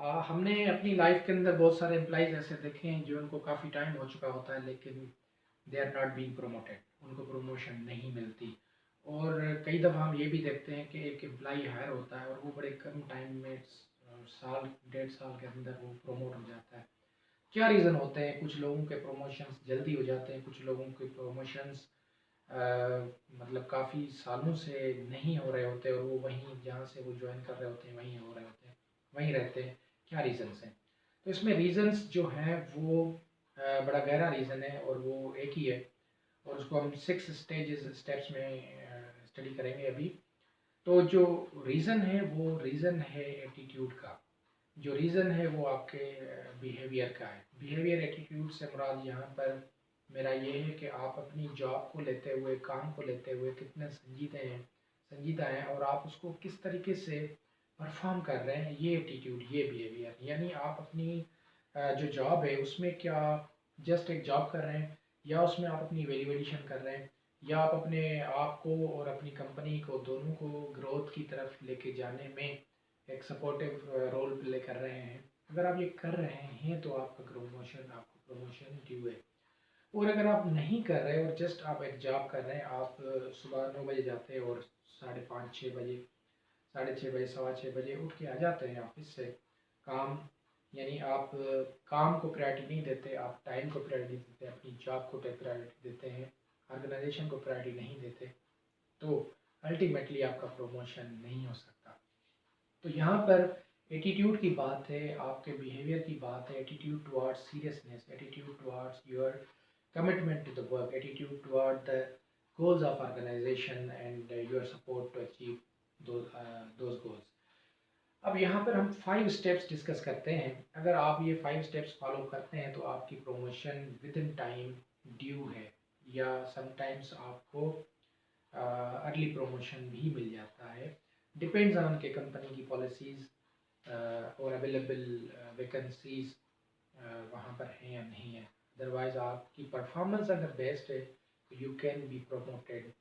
हमने अपनी लाइफ के अंदर बहुत सारे एम्प्लॉइज़ ऐसे देखे हैं जो उनको काफ़ी टाइम हो चुका होता है लेकिन they are not being promoted, उनको प्रमोशन नहीं मिलती। और कई दफ़ा हम ये भी देखते हैं कि एक एम्प्लॉई हायर होता है और वो बड़े कम टाइम में साल 1.5 साल के अंदर वो प्रमोट हो जाता है। क्या रीज़न होते हैं? कुछ लोगों के प्रमोशंस जल्दी हो जाते हैं, कुछ लोगों के प्रमोशंस मतलब काफ़ी सालों से नहीं हो रहे होते और वो वहीं जहाँ से वो जॉइन कर रहे होते हैं वहीं हो रहे होते हैं, वहीं रहते हैं। क्या रीज़न्स हैं? तो इसमें रीज़न्स जो हैं वो बड़ा गहरा रीज़न है और वो एक ही है और उसको हम 6 स्टेप्स में स्टडी करेंगे अभी। तो जो रीज़न है वो रीज़न है एटीट्यूड का। जो रीज़न है वो आपके बिहेवियर का है। बिहेवियर एटीट्यूड से मुराद यहाँ पर मेरा ये है कि आप अपनी जॉब को लेते हुए, काम को लेते हुए कितने संजीदा हैं और आप उसको किस तरीके से परफॉर्म कर रहे हैं, ये एटीट्यूड, ये बिहेवियर। यानी आप अपनी जो जॉब है उसमें क्या जस्ट एक जॉब कर रहे हैं या उसमें आप अपनी वैल्यू एडिशन कर रहे हैं या आप अपने आप को और अपनी कंपनी को दोनों को ग्रोथ की तरफ लेके जाने में एक सपोर्टिव रोल प्ले कर रहे हैं। अगर आप ये कर रहे हैं तो आपको प्रमोशन ड्यू है। और अगर आप नहीं कर रहे और जस्ट आप एक जॉब कर रहे हैं, आप सुबह 9 बजे जाते हैं और 5:30 6 बजे, 6:30 बजे, 6:15 बजे उठ के आ जाते हैं ऑफिस से। काम यानी आप काम को प्रायोरिटी नहीं देते, आप टाइम को प्रायोरिटी देते हैं, अपनी जॉब को प्रायोरिटी देते हैं, ऑर्गेनाइजेशन को प्रायोरिटी नहीं देते, तो अल्टीमेटली आपका प्रमोशन नहीं हो सकता। तो यहाँ पर एटीट्यूड की बात है, आपके बिहेवियर की बात है, attitude towards seriousness, attitude towards your commitment to the work, attitude toward the goals of organization and your support to achieve those goals. अब यहाँ पर हम 5 स्टेप्स डिस्कस करते हैं। अगर आप ये 5 स्टेप्स फॉलो करते हैं तो आपकी promotion with in time due है या समटाइम्स आपको अर्ली प्रमोशन भी मिल जाता है। डिपेंड्स ऑन के कंपनी की पॉलिसीज़ और अवेलेबल वैकेंसीज वहाँ पर हैं या नहीं है। अदरवाइज आपकी परफॉर्मेंस अगर बेस्ट है तो you can be promoted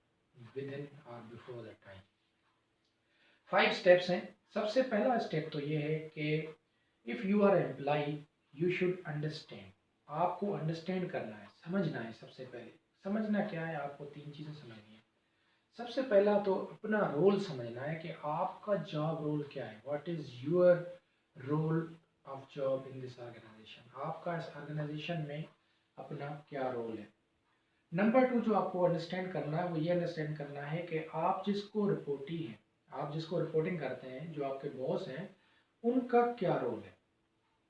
with in और बिफोर द टाइम। 5 स्टेप्स हैं। सबसे पहला स्टेप तो ये है कि if you are employ you should understand. आपको अंडरस्टैंड करना है, समझना है। सबसे पहले समझना क्या है, आपको 3 चीज़ें समझनी है। सबसे पहला तो अपना रोल समझना है कि आपका जॉब रोल क्या है। What is your role of job in this organization. आपका इस ऑर्गेनाइजेशन में अपना क्या रोल है। नंबर 2 जो आपको अंडरस्टैंड करना है वो ये अंडरस्टैंड करना है कि आप जिसको रिपोर्टिंग करते हैं, जो आपके बॉस हैं, उनका क्या रोल है,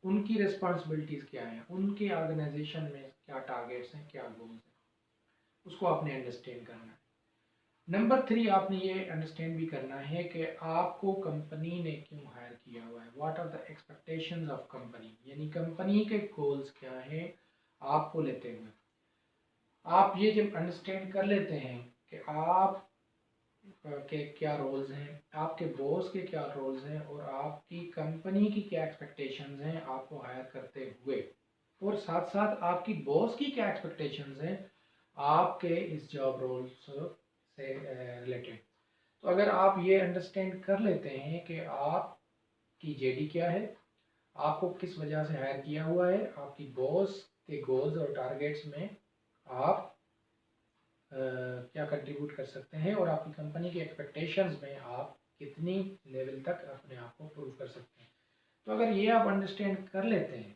उनकी रिस्पॉन्सिबिलिटीज़ क्या हैं, उनके ऑर्गेनाइजेशन में क्या टारगेट्स हैं, क्या गोल्स हैं, उसको आपने अंडरस्टैंड करना है। नंबर 3 आपने ये अंडरस्टैंड भी करना है कि आपको कंपनी ने क्यों हायर किया हुआ है। What are the expectations of company, यानी कंपनी के गोल्स क्या हैं आपको लेते हुए। आप ये जब अंडरस्टैंड कर लेते हैं कि आप के क्या रोल्स हैं, आपके बॉस के क्या रोल्स हैं और आपकी कंपनी की क्या एक्सपेक्टेशंस हैं आपको हायर करते हुए, और साथ साथ आपकी बॉस की क्या एक्सपेक्टेशंस हैं आपके इस जॉब रोल से रिलेटेड। तो अगर आप ये अंडरस्टैंड कर लेते हैं कि आपकी जेडी क्या है, आपको किस वजह से हायर किया हुआ है, आपकी बॉस के गोल्स और टारगेट्स में आप क्या कंट्रीब्यूट कर सकते हैं और आपकी कंपनी के एक्सपेक्टेशंस में आप कितनी लेवल तक अपने आप को प्रूव कर सकते हैं। तो अगर ये आप अंडरस्टैंड कर लेते हैं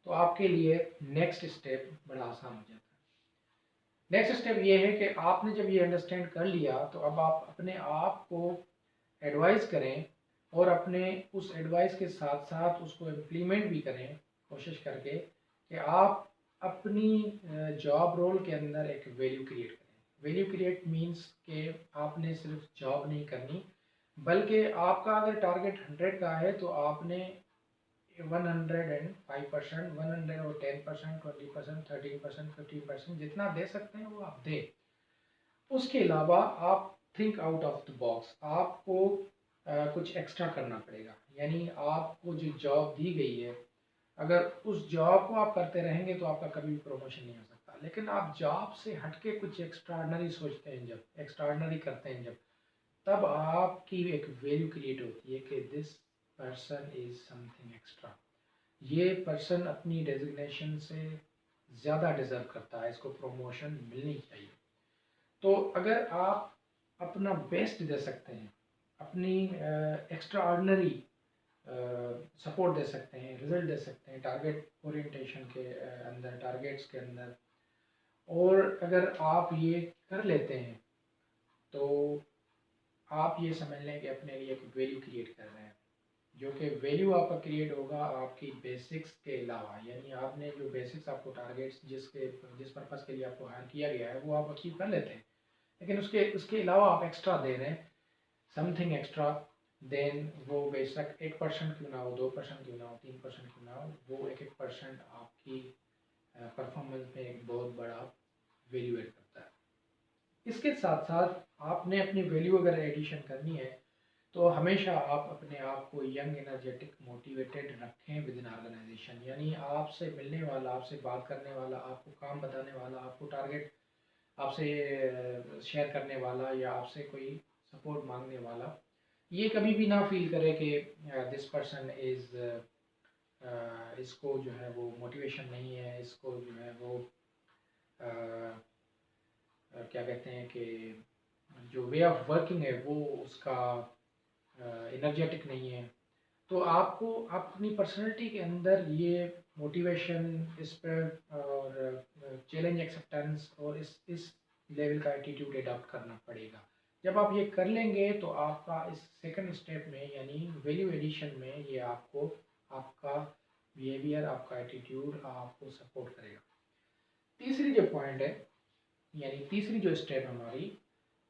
तो आपके लिए नेक्स्ट स्टेप बड़ा आसान हो जाता है। नेक्स्ट स्टेप ये है कि आपने जब ये अंडरस्टैंड कर लिया तो अब आप अपने आप को एडवाइस करें और अपने उस एडवाइस के साथ साथ उसको इम्प्लीमेंट भी करें, कोशिश करके कि आप अपनी जॉब रोल के अंदर एक वैल्यू क्रिएट करें। वैल्यू क्रिएट मीन्स कि आपने सिर्फ जॉब नहीं करनी, बल्कि आपका अगर टारगेट 100 का है तो आपने 105%, 110%, 20%, 13%, 15% जितना दे सकते हैं वो आप दें। उसके अलावा आप think out of the box, आपको कुछ एक्स्ट्रा करना पड़ेगा। यानी आपको जो जॉब दी गई है, अगर उस जॉब को आप करते रहेंगे तो आपका कभी भी प्रमोशन नहीं हो सकता। लेकिन आप जॉब से हटके कुछ एक्स्ट्राऑर्डिनरी सोचते हैं, जब एक्स्ट्राऑर्डिनरी करते हैं, जब तब आपकी एक वैल्यू क्रिएट होती है कि this person is something extra, ये पर्सन अपनी डेजिग्नेशन से ज़्यादा डिज़र्व करता है, इसको प्रमोशन मिलनी चाहिए। तो अगर आप अपना बेस्ट दे सकते हैं, अपनी एक्स्ट्रा ऑर्डिनरी सपोर्ट दे सकते हैं, रिजल्ट दे सकते हैं टारगेट ओरिएंटेशन के अंदर, टारगेट्स के अंदर, और अगर आप ये कर लेते हैं तो आप ये समझ लें कि अपने लिए एक वैल्यू क्रिएट कर रहे हैं, जो कि वैल्यू आपका क्रिएट होगा आपकी बेसिक्स के अलावा। यानी आपने जो बेसिक्स, आपको टारगेट्स जिस पर्पज़ के लिए आपको हायर किया गया है वो आप अचीव कर लेते हैं, लेकिन उसके अलावा आप एक्स्ट्रा दे रहे हैं, समथिंग एक्स्ट्रा। देन वो बेशक 1% क्यों ना हो, 2% क्यों ना हो, 3% क्यों ना हो, वो 1% आपकी परफॉर्मेंस में एक बहुत बड़ा वैल्यू ऐड करता है। इसके साथ साथ आपने अपनी वैल्यू अगर एडिशन करनी है तो हमेशा आप अपने आप को यंग, एनर्जेटिक, मोटिवेटेड रखें विद इन ऑर्गेनाइजेशन। यानी आपसे मिलने वाला, आपसे बात करने वाला, आपको काम बताने वाला, आपको टारगेट आपसे शेयर करने वाला, या आपसे कोई सपोर्ट मांगने वाला, ये कभी भी ना फील करे कि दिस पर्सन इज़, इसको जो है वो मोटिवेशन नहीं है, इसको जो है वो क्या कहते हैं कि जो वे ऑफ वर्किंग है वो उसका एनर्जेटिक नहीं है। तो आपको अपनी पर्सनैलिटी के अंदर ये मोटिवेशन, इस पर और चैलेंज एक्सेप्टेंस और इस लेवल का एटीट्यूड अडॉप्ट करना पड़ेगा। जब आप ये कर लेंगे तो आपका इस सेकंड स्टेप में यानी वैल्यू एडिशन में ये आपको आपका बिहेवियर, आपका एटीट्यूड आपको सपोर्ट करेगा। तीसरी जो पॉइंट है, यानी तीसरी जो स्टेप हमारी,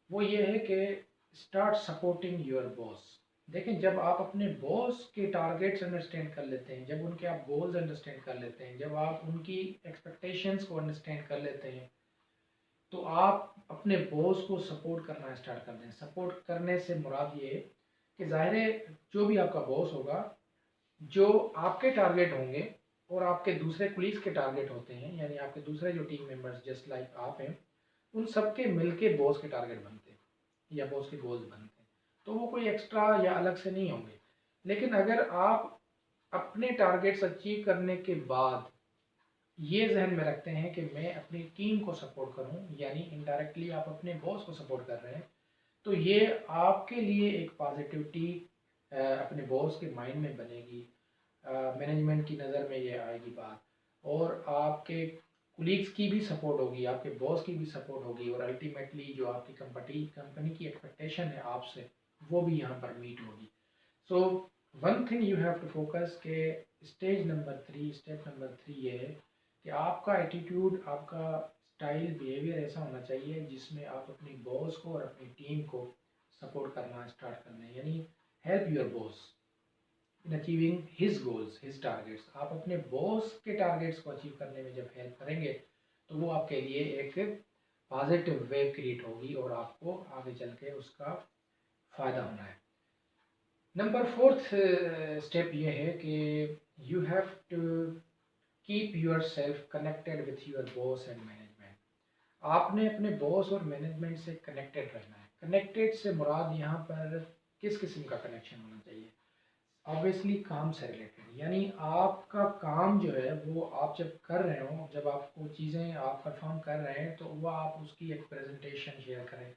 वो ये है कि स्टार्ट सपोर्टिंग योर बॉस। देखें, जब आप अपने बॉस के टारगेट्स अंडरस्टैंड कर लेते हैं, जब उनके आप गोल्स अंडरस्टैंड कर लेते हैं, जब आप उनकी एक्सपेक्टेशंस को अंडरस्टैंड कर लेते हैं, तो आप अपने बॉस को सपोर्ट करना स्टार्ट कर दें। सपोर्ट करने से मुराद ये है कि ज़ाहिर है जो भी आपका बॉस होगा, जो आपके टारगेट होंगे और आपके दूसरे कुलीग्स के टारगेट होते हैं, यानी आपके दूसरे जो टीम मेंबर्स जस्ट लाइक आप हैं, उन सब के मिलके बॉस के टारगेट बनते हैं या बॉस के गोल्स बनते हैं। तो वो कोई एक्स्ट्रा या अलग से नहीं होंगे। लेकिन अगर आप अपने टारगेट्स अचीव करने के बाद ये जहन में रखते हैं कि मैं अपनी टीम को सपोर्ट करूं, यानी इनडायरेक्टली आप अपने बॉस को सपोर्ट कर रहे हैं, तो ये आपके लिए एक पॉजिटिविटी अपने बॉस के माइंड में बनेगी, मैनेजमेंट की नज़र में ये आएगी बात, और आपके कुलीग्स की भी सपोर्ट होगी, आपके बॉस की भी सपोर्ट होगी, और अल्टीमेटली जो आपकी कंपनी की एक्सपेक्टेशन है आपसे, वो भी यहाँ पर मीट होगी। So one thing you have to focus के स्टेप नंबर 3 ये है कि आपका एटीट्यूड, आपका स्टाइल, बिहेवियर ऐसा होना चाहिए जिसमें आप अपनी बॉस को और अपनी टीम को सपोर्ट करना स्टार्ट कर दें। यानी help your boss in achieving his goals, his targets. आप अपने बॉस के टारगेट्स को अचीव करने में जब हेल्प करेंगे तो वो आपके लिए एक पॉजिटिव वेव क्रिएट होगी और आपको आगे चल के उसका फ़ायदा होना है। नंबर 4th स्टेप ये है कि you have to keep yourself connected with your boss and management. आपने अपने बॉस और मैनेजमेंट से कनेक्टेड रहना है। कनेक्टेड से मुराद यहाँ पर किस किस्म का कनेक्शन होना चाहिए? ऑब्वियसली काम से रिलेटेड, यानी आपका काम जो है वो आप जब कर रहे हो, जब आपको चीज़ें आप परफॉर्म कर रहे हैं, तो वह आप उसकी एक प्रेजेंटेशन शेयर करें।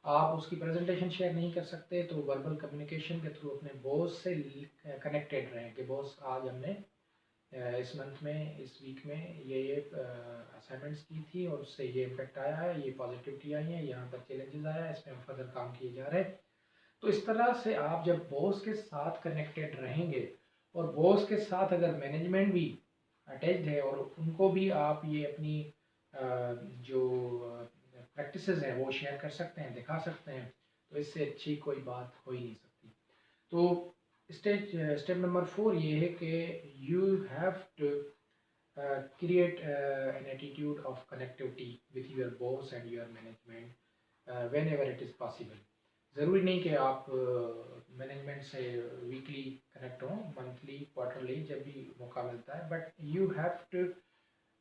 आप उसकी प्रेजेंटेशन शेयर नहीं कर सकते तो वर्बल कम्युनिकेशन के थ्रू अपने बॉस से कनेक्टेड रहें कि बॉस आज हमने इस मंथ में, इस वीक में ये असाइनमेंट्स की थी और उससे ये इम्पेक्ट आया है, ये पॉजिटिविटी आई है, यहाँ पर चैलेंजेस आया है, इस पर हम फर्दर काम किए जा रहे हैं। तो इस तरह से आप जब बॉस के साथ कनेक्टेड रहेंगे, और बॉस के साथ अगर मैनेजमेंट भी अटैच्ड है और उनको भी आप ये अपनी जो प्रैक्टिसेस हैं वो शेयर कर सकते हैं, दिखा सकते हैं, तो इससे अच्छी कोई बात हो ही नहीं सकती। तो स्टेप नंबर 4 ये है कि you have to create an attitude of connectivity with your boss and your management whenever it is possible. ज़रूरी नहीं कि आप मैनेजमेंट से वीकली कनेक्ट हों, मंथली, क्वार्टरली, जब भी मौका मिलता है, but you have to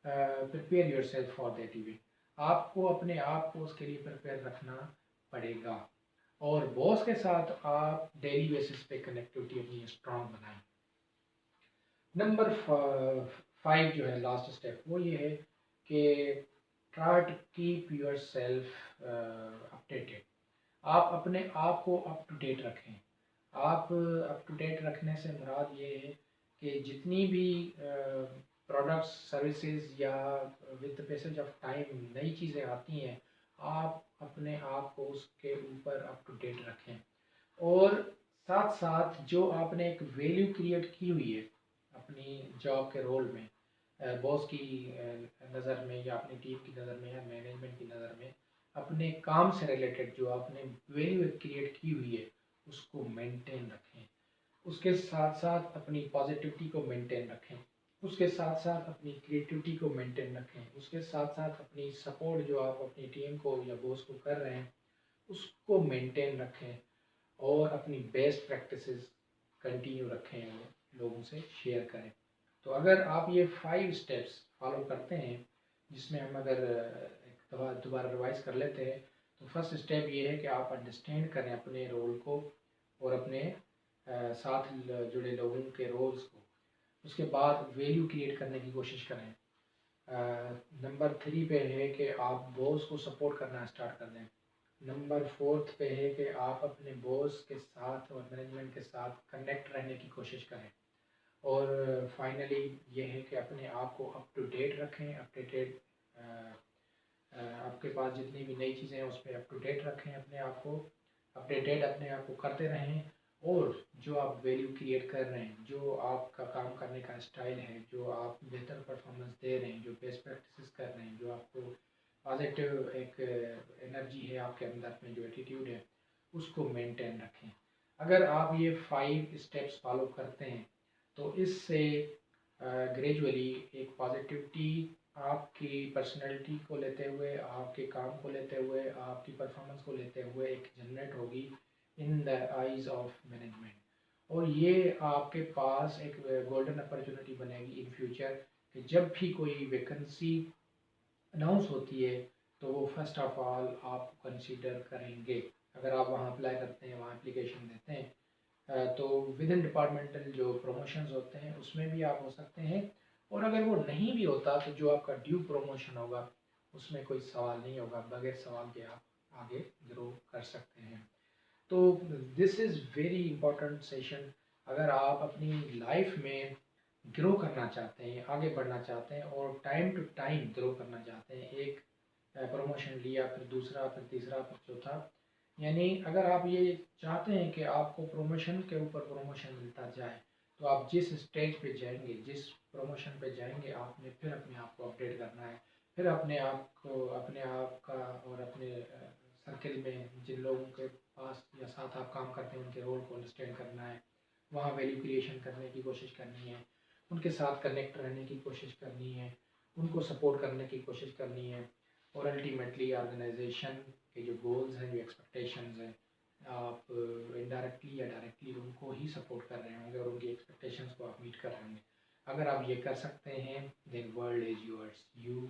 prepare yourself for that event. आपको अपने आप को उसके लिए प्रिपेयर रखना पड़ेगा। और बॉस के साथ आप डेली बेसिस पे कनेक्टिविटी अपनी स्ट्रांग बनाएं। नंबर 5 जो है लास्ट स्टेप, वो ये है कि try to keep yourself updated. आप अपने आप को अप टू डेट रखें। आप अप टू डेट रखने से मुराद ये है कि जितनी भी प्रोडक्ट्स सर्विसेज या with the passage of time नई चीज़ें आती हैं, आप अपने आप को उसके ऊपर अप टू डेट रखें। और साथ साथ जो आपने एक वैल्यू क्रिएट की हुई है अपनी जॉब के रोल में, बॉस की नज़र में या अपनी टीम की नज़र में या मैनेजमेंट की नज़र में, अपने काम से रिलेटेड जो आपने वैल्यू क्रिएट की हुई है उसको मेंटेन रखें। उसके साथ साथ अपनी पॉजिटिविटी को मेंटेन रखें। उसके साथ साथ अपनी क्रिएटिविटी को मेंटेन रखें। उसके साथ साथ अपनी सपोर्ट जो आप अपनी टीम को या बॉस को कर रहे हैं उसको मेंटेन रखें। और अपनी बेस्ट प्रैक्टिसेस कंटिन्यू रखें और लोगों से शेयर करें। तो अगर आप ये 5 स्टेप्स फॉलो करते हैं, जिसमें हम अगर एक दोबारा रिवाइज कर लेते हैं, तो फर्स्ट स्टेप ये है कि आप अंडरस्टैंड करें अपने रोल को और अपने साथ जुड़े लोगों के रोल्स को। उसके बाद वैल्यू क्रिएट करने की कोशिश करें। नंबर 3 पे है कि आप बॉस को सपोर्ट करना स्टार्ट कर दें। नंबर 4 पे है कि आप अपने बॉस के साथ और मैनेजमेंट के साथ कनेक्ट रहने की कोशिश करें। और फाइनली ये है कि अपने आप को अप टू डेट रखें, अपडेटेड, आपके पास जितनी भी नई चीज़ें हैं उस पर अप टू डेट रखें, अपने आप को अपडेटेड अपने आप को करते रहें। और जो आप वैल्यू क्रिएट कर रहे हैं, जो आपका काम करने का स्टाइल है, जो आप बेहतर परफॉर्मेंस दे रहे हैं, जो बेस्ट प्रैक्टिसेस कर रहे हैं, जो आपको पॉजिटिव एक एनर्जी है आपके अंदर में, जो एटीट्यूड है, उसको मेंटेन रखें। अगर आप ये 5 स्टेप्स फॉलो करते हैं तो इससे ग्रेजुअली एक पॉजिटिविटी आपकी पर्सनैलिटी को लेते हुए, आपके काम को लेते हुए, आपकी परफॉर्मेंस को लेते हुए एक जनरेट होगी in the eyes of management. और ये आपके पास एक गोल्डन अपॉर्चुनिटी बनेगी इन फ्यूचर कि जब भी कोई वैकेंसी अनाउंस होती है तो वो फर्स्ट ऑफ ऑल आप कंसीडर करेंगे। अगर आप वहाँ अप्लाई करते हैं, वहाँ एप्लीकेशन देते हैं, तो विद इन डिपार्टमेंटल जो प्रमोशंस होते हैं उसमें भी आप हो सकते हैं। और अगर वो नहीं भी होता तो जो आपका ड्यू प्रमोशन होगा उसमें कोई सवाल नहीं होगा, बगैर सवाल के आप आगे ग्रो कर सकते हैं। तो this is very important session. अगर आप अपनी लाइफ में ग्रो करना चाहते हैं, आगे बढ़ना चाहते हैं और टाइम टू टाइम ग्रो करना चाहते हैं, एक प्रमोशन लिया, फिर दूसरा, फिर तीसरा, फिर चौथा, यानी अगर आप ये चाहते हैं कि आपको प्रमोशन के ऊपर प्रमोशन मिलता जाए, तो आप जिस स्टेज पे जाएंगे, जिस प्रमोशन पे जाएंगे, आपने फिर अपने आप को अपडेट करना है। फिर अपने आप को, अपने आप का और अपने सर्किल में जिन लोगों के पास या साथ आप काम करते हैं उनके रोल को अंडरस्टैंड करना है, वहाँ वैल्यू क्रिएशन करने की कोशिश करनी है, उनके साथ कनेक्ट रहने की कोशिश करनी है, उनको सपोर्ट करने की कोशिश करनी है। और अल्टीमेटली ऑर्गेनाइजेशन के जो गोल्स हैं, जो एक्सपेक्टेशंस हैं, आप इनडायरेक्टली या डायरेक्टली उनको ही सपोर्ट कर रहे होंगे और उनकी एक्सपेक्टेशंस को आप मीट कर रहे होंगे। अगर आप ये कर सकते हैं, then world is yours. You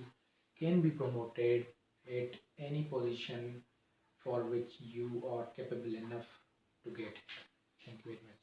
can be promoted at any position for which you are capable enough to get. Thank you very much.